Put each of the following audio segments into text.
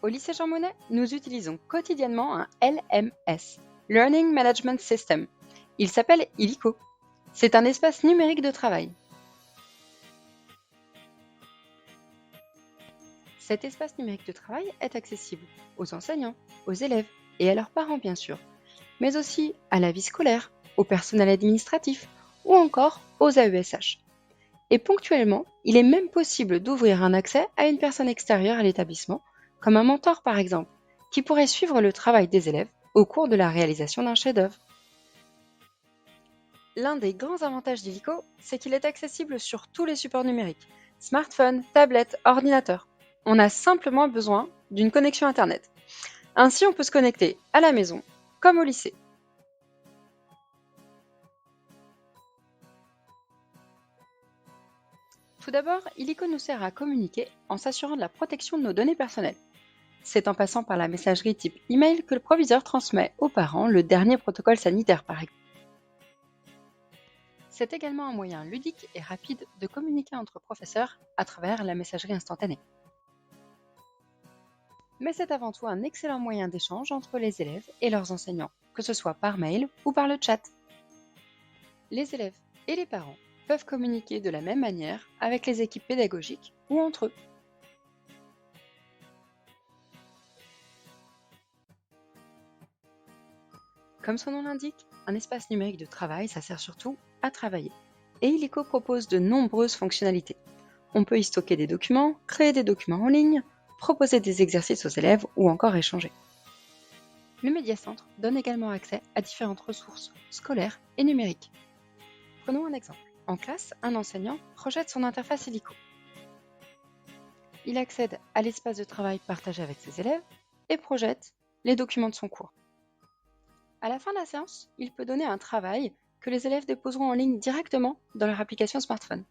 Au lycée Jean Monnet, nous utilisons quotidiennement un LMS, Learning Management System. Il s'appelle Illico. C'est un espace numérique de travail. Cet espace numérique de travail est accessible aux enseignants, aux élèves et à leurs parents bien sûr, mais aussi à la vie scolaire, au personnel administratif ou encore aux AESH. Et ponctuellement, il est même possible d'ouvrir un accès à une personne extérieure à l'établissement, comme un mentor par exemple, qui pourrait suivre le travail des élèves au cours de la réalisation d'un chef-d'œuvre. L'un des grands avantages d'Illico, c'est qu'il est accessible sur tous les supports numériques, smartphone, tablette, ordinateur. On a simplement besoin d'une connexion Internet. Ainsi, on peut se connecter à la maison, comme au lycée. Tout d'abord, Illico nous sert à communiquer en s'assurant de la protection de nos données personnelles. C'est en passant par la messagerie type email que le proviseur transmet aux parents le dernier protocole sanitaire par exemple. C'est également un moyen ludique et rapide de communiquer entre professeurs à travers la messagerie instantanée. Mais c'est avant tout un excellent moyen d'échange entre les élèves et leurs enseignants, que ce soit par mail ou par le chat. Les élèves et les parents peuvent communiquer de la même manière avec les équipes pédagogiques ou entre eux. Comme son nom l'indique, un espace numérique de travail, ça sert surtout à travailler. Et Illico propose de nombreuses fonctionnalités. On peut y stocker des documents, créer des documents en ligne, proposer des exercices aux élèves ou encore échanger. Le Médiacentre donne également accès à différentes ressources scolaires et numériques. Prenons un exemple. En classe, un enseignant projette son interface Illico. Il accède à l'espace de travail partagé avec ses élèves et projette les documents de son cours. À la fin de la séance, il peut donner un travail que les élèves déposeront en ligne directement dans leur application smartphone.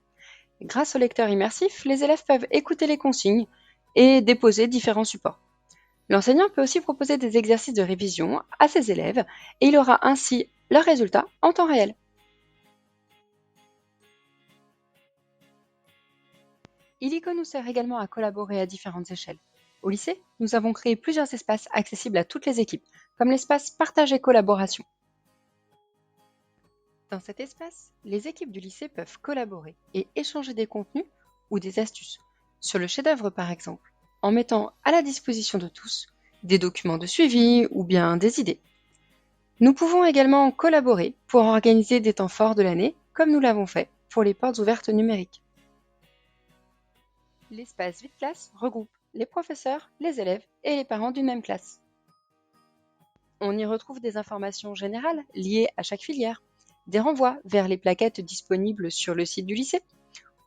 Grâce au lecteur immersif, les élèves peuvent écouter les consignes et déposer différents supports. L'enseignant peut aussi proposer des exercices de révision à ses élèves et il aura ainsi leurs résultats en temps réel. Illico nous sert également à collaborer à différentes échelles. Au lycée, nous avons créé plusieurs espaces accessibles à toutes les équipes, comme l'espace Partage et Collaboration. Dans cet espace, les équipes du lycée peuvent collaborer et échanger des contenus ou des astuces, sur le chef-d'œuvre par exemple, en mettant à la disposition de tous des documents de suivi ou bien des idées. Nous pouvons également collaborer pour organiser des temps forts de l'année, comme nous l'avons fait pour les portes ouvertes numériques. L'espace Vie de classe regroupe les professeurs, les élèves et les parents d'une même classe. On y retrouve des informations générales liées à chaque filière, des renvois vers les plaquettes disponibles sur le site du lycée,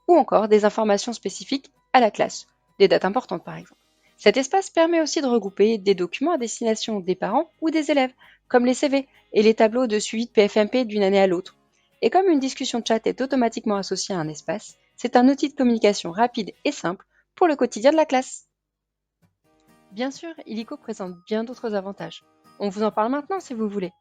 ou encore des informations spécifiques à la classe, des dates importantes par exemple. Cet espace permet aussi de regrouper des documents à destination des parents ou des élèves, comme les CV et les tableaux de suivi de PFMP d'une année à l'autre. Et comme une discussion de chat est automatiquement associée à un espace, c'est un outil de communication rapide et simple pour le quotidien de la classe. Bien sûr, Illico présente bien d'autres avantages. On vous en parle maintenant si vous voulez.